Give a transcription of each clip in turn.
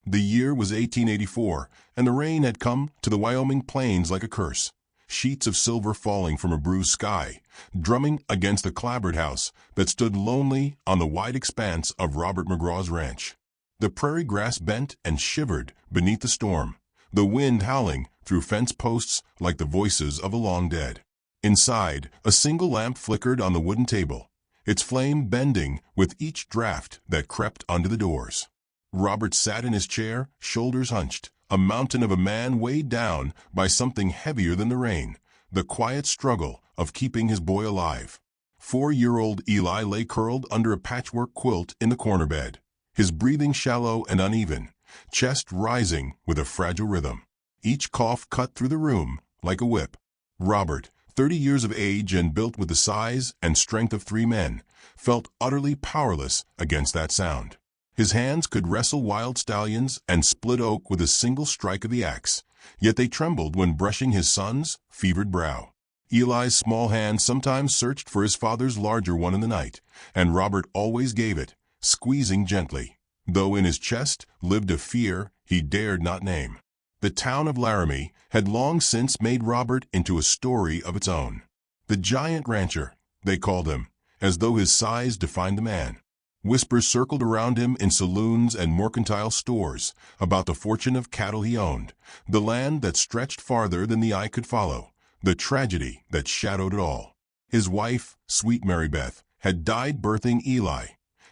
The year was 1884, and the rain had come to the Wyoming plains like a curse. Sheets of silver falling from a bruised sky, drumming against the clapboard house that stood lonely on the wide expanse of Robert McGraw's ranch. The prairie grass bent and shivered beneath the storm, the wind howling through fence posts like the voices of a long dead. Inside, a single lamp flickered on the wooden table, its flame bending with each draft that crept under the doors. Robert sat in his chair, shoulders hunched, a mountain of a man weighed down by something heavier than the rain, the quiet struggle of keeping his boy alive. 4-year-old Eli lay curled under a patchwork quilt in the corner bed, his breathing shallow and uneven, chest rising with a fragile rhythm. Each cough cut through the room like a whip. Robert, 30 years of age and built with the size and strength of 3 men, felt utterly powerless against that sound. His hands could wrestle wild stallions and split oak with a single strike of the axe, yet they trembled when brushing his son's fevered brow. Eli's small hand sometimes searched for his father's larger one in the night, and Robert always gave it, squeezing gently, though in his chest lived a fear he dared not name. The town of Laramie had long since made Robert into a story of its own. The giant rancher, they called him, as though his size defined the man. Whispers circled around him in saloons and mercantile stores about the fortune of cattle he owned, the land that stretched farther than the eye could follow, the tragedy that shadowed it all. His wife, sweet Mary Beth, had died birthing Eli,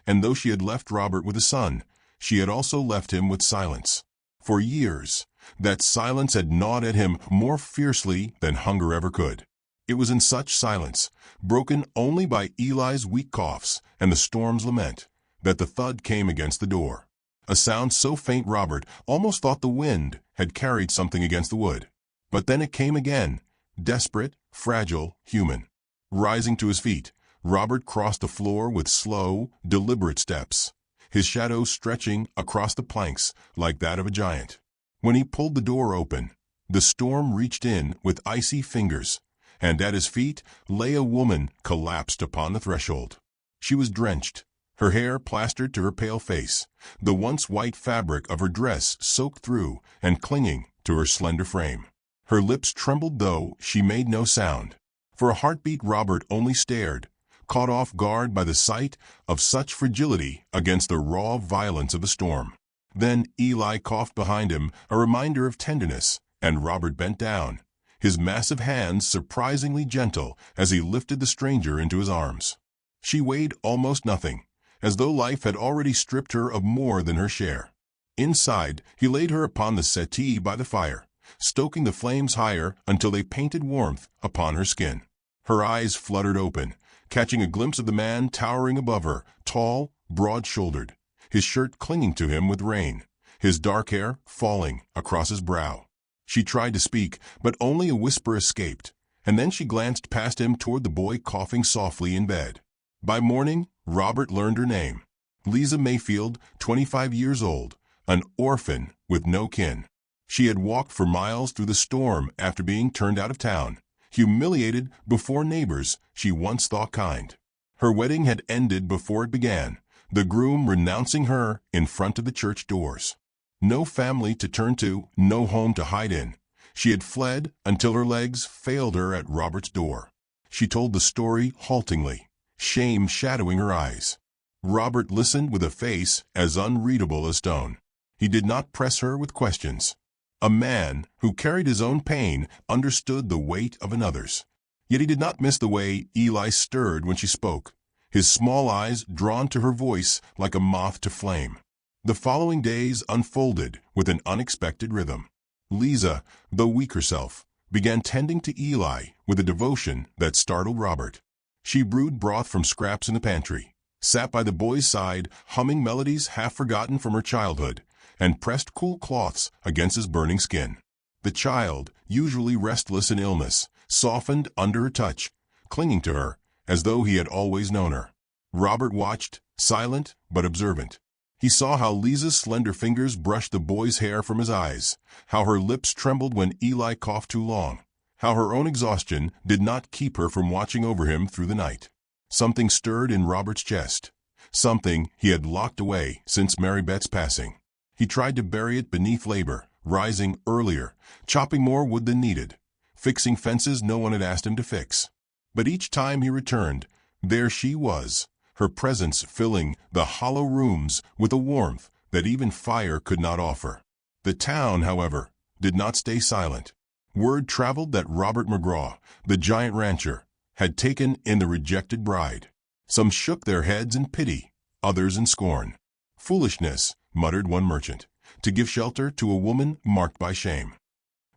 and though she had left Robert with a son, she had also left him with silence. For years, that silence had gnawed at him more fiercely than hunger ever could. It was in such silence, broken only by Eli's weak coughs and the storm's lament, that the thud came against the door. A sound so faint Robert almost thought the wind had carried something against the wood. But then it came again, desperate, fragile, human. Rising to his feet, Robert crossed the floor with slow, deliberate steps, his shadow stretching across the planks like that of a giant. When he pulled the door open, the storm reached in with icy fingers, and at his feet lay a woman collapsed upon the threshold. She was drenched, her hair plastered to her pale face, the once white fabric of her dress soaked through and clinging to her slender frame. Her lips trembled though she made no sound. For a heartbeat Robert only stared, caught off guard by the sight of such fragility against the raw violence of the storm. Then Eli coughed behind him, a reminder of tenderness, and Robert bent down, his massive hands surprisingly gentle as he lifted the stranger into his arms. She weighed almost nothing, as though life had already stripped her of more than her share. Inside, he laid her upon the settee by the fire, stoking the flames higher until they painted warmth upon her skin. Her eyes fluttered open, catching a glimpse of the man towering above her, tall, broad-shouldered, his shirt clinging to him with rain, his dark hair falling across his brow. She tried to speak, but only a whisper escaped, and then she glanced past him toward the boy coughing softly in bed. By morning, Robert learned her name. Lisa Mayfield, 25 years old, an orphan with no kin. She had walked for miles through the storm after being turned out of town, humiliated before neighbors she once thought kind. Her wedding had ended before it began, the groom renouncing her in front of the church doors. No family to turn to, no home to hide in. She had fled until her legs failed her at Robert's door. She told the story haltingly, shame shadowing her eyes. Robert listened with a face as unreadable as stone. He did not press her with questions. A man who carried his own pain understood the weight of another's. Yet he did not miss the way Eli stirred when she spoke, his small eyes drawn to her voice like a moth to flame. The following days unfolded with an unexpected rhythm. Lisa, though weak herself, began tending to Eli with a devotion that startled Robert. She brewed broth from scraps in the pantry, sat by the boy's side humming melodies half forgotten from her childhood, and pressed cool cloths against his burning skin. The child, usually restless in illness, softened under her touch, clinging to her as though he had always known her. Robert watched, silent but observant. He saw how Lisa's slender fingers brushed the boy's hair from his eyes, how her lips trembled when Eli coughed too long, how her own exhaustion did not keep her from watching over him through the night. Something stirred in Robert's chest, something he had locked away since Mary Beth's passing. He tried to bury it beneath labor, rising earlier, chopping more wood than needed, fixing fences no one had asked him to fix. But each time he returned, there she was, her presence filling the hollow rooms with a warmth that even fire could not offer. The town, however, did not stay silent. Word traveled that Robert McGraw, the giant rancher, had taken in the rejected bride. Some shook their heads in pity, others in scorn. Foolishness, muttered one merchant, to give shelter to a woman marked by shame.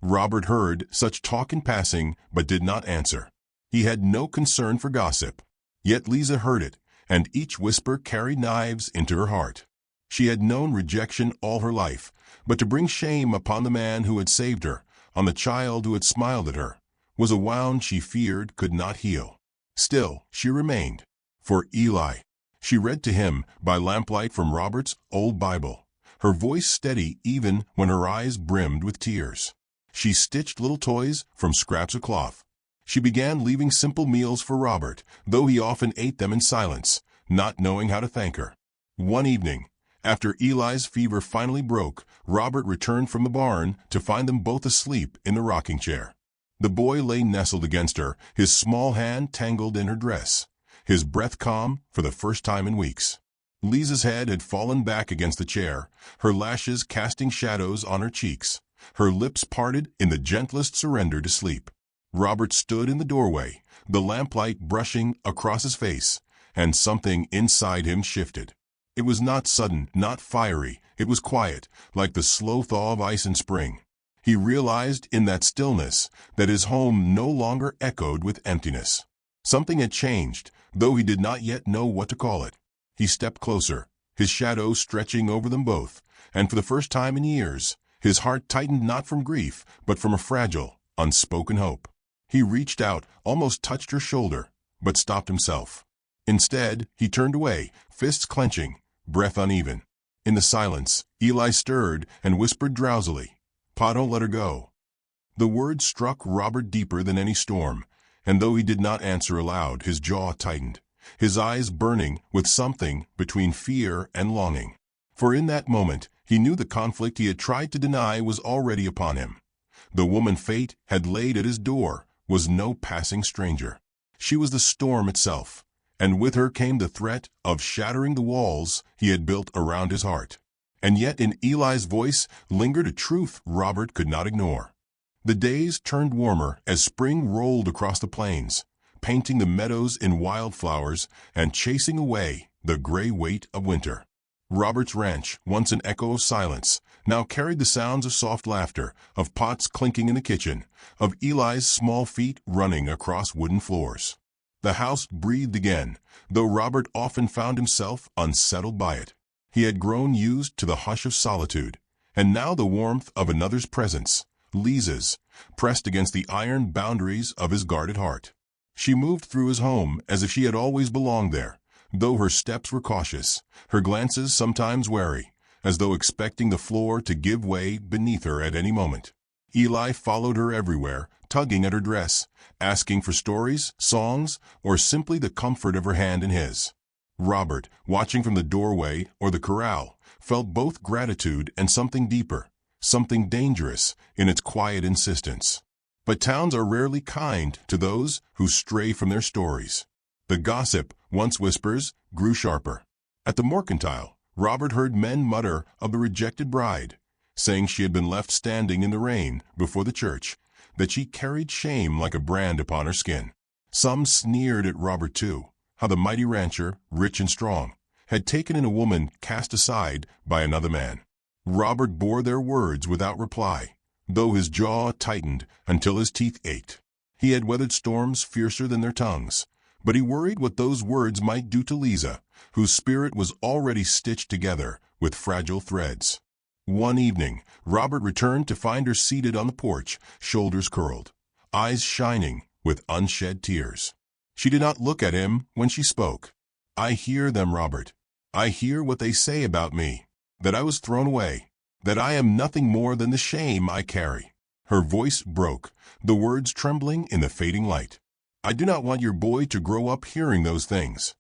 Robert heard such talk in passing, but did not answer. He had no concern for gossip. Yet Lisa heard it, and each whisper carried knives into her heart. She had known rejection all her life, but to bring shame upon the man who had saved her, on the child who had smiled at her, was a wound she feared could not heal. Still, she remained. For Eli, she read to him by lamplight from Robert's old Bible, her voice steady even when her eyes brimmed with tears. She stitched little toys from scraps of cloth. She began leaving simple meals for Robert, though he often ate them in silence, not knowing how to thank her. One evening, after Eli's fever finally broke, Robert returned from the barn to find them both asleep in the rocking chair. The boy lay nestled against her, his small hand tangled in her dress, his breath calm for the first time in weeks. Lisa's head had fallen back against the chair, her lashes casting shadows on her cheeks, her lips parted in the gentlest surrender to sleep. Robert stood in the doorway, the lamplight brushing across his face, and something inside him shifted. It was not sudden, not fiery. It was quiet, like the slow thaw of ice in spring. He realized in that stillness that his home no longer echoed with emptiness. Something had changed, though he did not yet know what to call it. He stepped closer, his shadow stretching over them both, and for the first time in years, his heart tightened not from grief, but from a fragile, unspoken hope. He reached out, almost touched her shoulder, but stopped himself. Instead, he turned away, fists clenching, breath uneven. In the silence, Eli stirred and whispered drowsily, "Pa, don't let her go." The words struck Robert deeper than any storm, and though he did not answer aloud, his jaw tightened, his eyes burning with something between fear and longing. For in that moment, he knew the conflict he had tried to deny was already upon him. The woman fate had laid at his door was no passing stranger. She was the storm itself, and with her came the threat of shattering the walls he had built around his heart. And yet in Eli's voice lingered a truth Robert could not ignore. The days turned warmer as spring rolled across the plains, painting the meadows in wildflowers and chasing away the gray weight of winter. Robert's ranch, once an echo of silence, now carried the sounds of soft laughter, of pots clinking in the kitchen, of Eli's small feet running across wooden floors. The house breathed again, though Robert often found himself unsettled by it. He had grown used to the hush of solitude, and now the warmth of another's presence, Lisa's, pressed against the iron boundaries of his guarded heart. She moved through his home as if she had always belonged there, though her steps were cautious, her glances sometimes wary, as though expecting the floor to give way beneath her at any moment. Eli followed her everywhere, tugging at her dress, asking for stories, songs, or simply the comfort of her hand in his. Robert, watching from the doorway or the corral, felt both gratitude and something deeper, something dangerous in its quiet insistence. But towns are rarely kind to those who stray from their stories. The gossip, once whispers, grew sharper. At the mercantile, Robert heard men mutter of the rejected bride, saying she had been left standing in the rain before the church, that she carried shame like a brand upon her skin. Some sneered at Robert too, how the mighty rancher, rich and strong, had taken in a woman cast aside by another man. Robert bore their words without reply, though his jaw tightened until his teeth ached. He had weathered storms fiercer than their tongues, but he worried what those words might do to Lisa, whose spirit was already stitched together with fragile threads. One evening, Robert returned to find her seated on the porch, shoulders curled, eyes shining with unshed tears. She did not look at him when she spoke. "I hear them, Robert. I hear what they say about me, that I was thrown away, that I am nothing more than the shame I carry." Her voice broke, the words trembling in the fading light. "I do not want your boy to grow up hearing those things."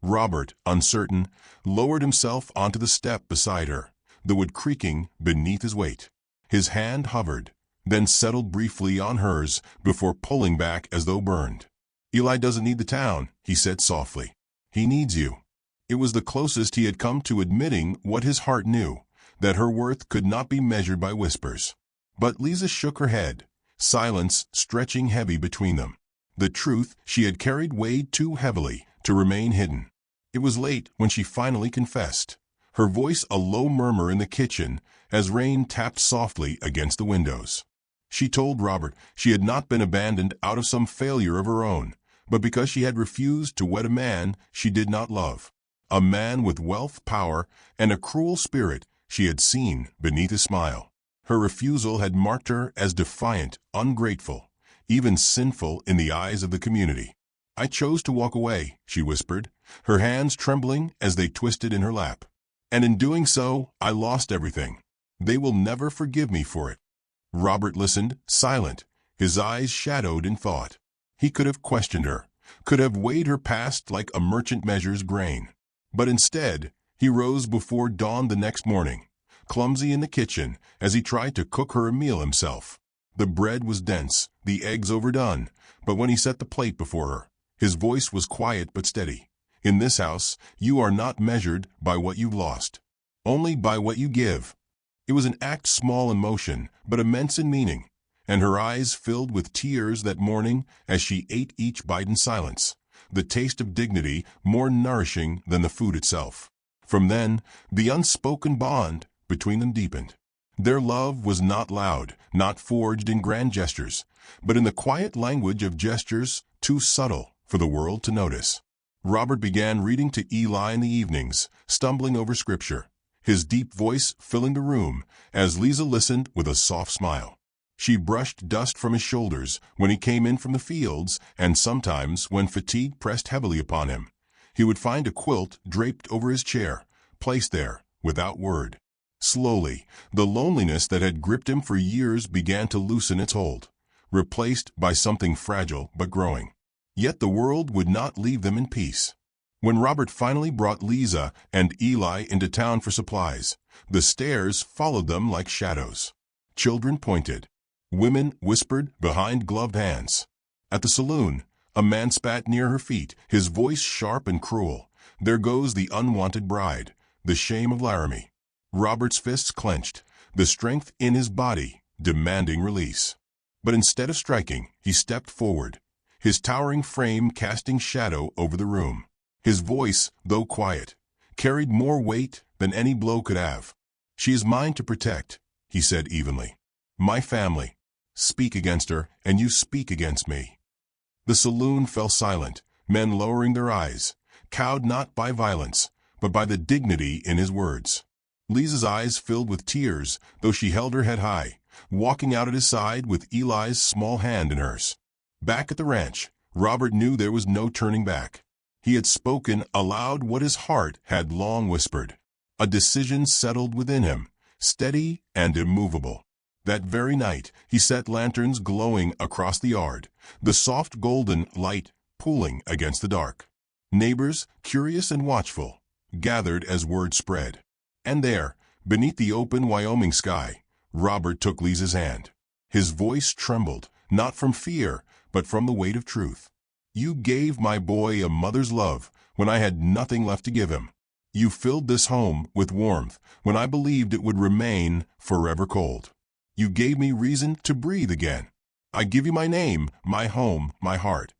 Robert, uncertain, lowered himself onto the step beside her, the wood creaking beneath his weight. His hand hovered, then settled briefly on hers before pulling back as though burned. "Eli doesn't need the town," he said softly. "He needs you." It was the closest he had come to admitting what his heart knew, that her worth could not be measured by whispers. But Lisa shook her head, silence stretching heavy between them. The truth she had carried weighed too heavily to remain hidden. It was late when she finally confessed, her voice a low murmur in the kitchen as rain tapped softly against the windows. She told Robert she had not been abandoned out of some failure of her own, but because she had refused to wed a man she did not love, a man with wealth, power, and a cruel spirit she had seen beneath his smile. Her refusal had marked her as defiant, ungrateful, even sinful in the eyes of the community. "I chose to walk away," she whispered, her hands trembling as they twisted in her lap. "And in doing so, I lost everything. They will never forgive me for it." Robert listened, silent, his eyes shadowed in thought. He could have questioned her, could have weighed her past like a merchant measures grain. But instead, he rose before dawn the next morning, clumsy in the kitchen as he tried to cook her a meal himself. The bread was dense, the eggs overdone, but when he set the plate before her, his voice was quiet but steady. "In this house, you are not measured by what you've lost, only by what you give." It was an act small in motion, but immense in meaning, and her eyes filled with tears that morning as she ate each bite in silence, the taste of dignity more nourishing than the food itself. From then, the unspoken bond between them deepened. Their love was not loud, not forged in grand gestures, but in the quiet language of gestures too subtle for the world to notice. Robert began reading to Eli in the evenings, stumbling over scripture, his deep voice filling the room as Lisa listened with a soft smile. She brushed dust from his shoulders when he came in from the fields, and sometimes, when fatigue pressed heavily upon him, he would find a quilt draped over his chair, placed there without word. Slowly, the loneliness that had gripped him for years began to loosen its hold, replaced by something fragile but growing. Yet the world would not leave them in peace. When Robert finally brought Lisa and Eli into town for supplies, the stares followed them like shadows. Children pointed. Women whispered behind gloved hands. At the saloon, a man spat near her feet, his voice sharp and cruel. "There goes the unwanted bride, the shame of Laramie." Robert's fists clenched, the strength in his body demanding release. But instead of striking, he stepped forward, his towering frame casting shadow over the room. His voice, though quiet, carried more weight than any blow could have. "She is mine to protect," he said evenly. "My family. Speak against her, and you speak against me." The saloon fell silent, men lowering their eyes, cowed not by violence, but by the dignity in his words. Lisa's eyes filled with tears, though she held her head high, walking out at his side with Eli's small hand in hers. Back at the ranch, Robert knew there was no turning back. He had spoken aloud what his heart had long whispered. A decision settled within him, steady and immovable. That very night, he set lanterns glowing across the yard, the soft golden light pooling against the dark. Neighbors, curious and watchful, gathered as word spread. And there, beneath the open Wyoming sky, Robert took Lisa's hand. His voice trembled, not from fear, but from the weight of truth. "You gave my boy a mother's love when I had nothing left to give him. You filled this home with warmth when I believed it would remain forever cold. You gave me reason to breathe again. I give you my name, my home, my heart."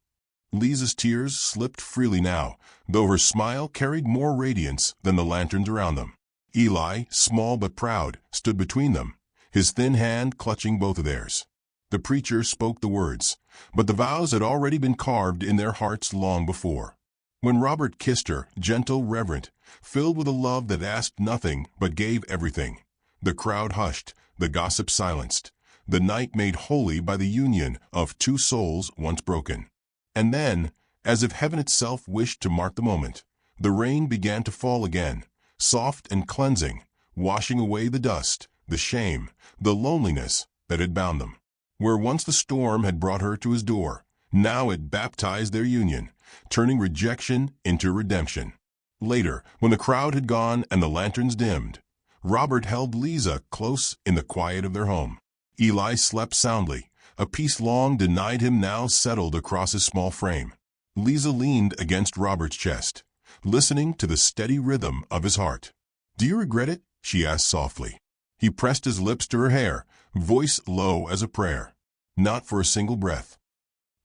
Lisa's tears slipped freely now, though her smile carried more radiance than the lanterns around them. Eli, small but proud, stood between them, his thin hand clutching both of theirs. The preacher spoke the words, but the vows had already been carved in their hearts long before. When Robert kissed her, gentle, reverent, filled with a love that asked nothing but gave everything, the crowd hushed, the gossip silenced, the night made holy by the union of two souls once broken. And then, as if heaven itself wished to mark the moment, the rain began to fall again, soft and cleansing, washing away the dust, the shame, the loneliness that had bound them. Where once the storm had brought her to his door, now it baptized their union, turning rejection into redemption. Later, when the crowd had gone and the lanterns dimmed, Robert held Lisa close in the quiet of their home. Eli slept soundly. A peace long denied him now settled across his small frame. Lisa leaned against Robert's chest, listening to the steady rhythm of his heart. "Do you regret it?" she asked softly. He pressed his lips to her hair, voice low as a prayer. "Not for a single breath."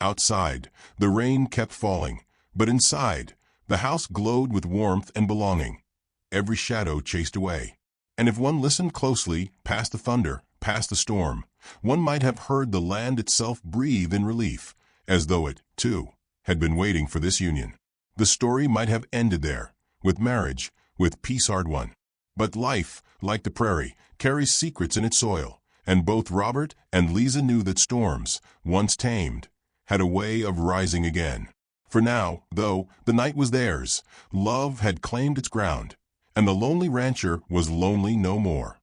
Outside, the rain kept falling, but inside, the house glowed with warmth and belonging. Every shadow chased away. And if one listened closely, past the thunder, past the storm, one might have heard the land itself breathe in relief, as though it, too, had been waiting for this union. The story might have ended there, with marriage, with peace hard won. But life, like the prairie, carries secrets in its soil, and both Robert and Lisa knew that storms, once tamed, had a way of rising again. For now, though, the night was theirs. Love had claimed its ground, and the lonely rancher was lonely no more.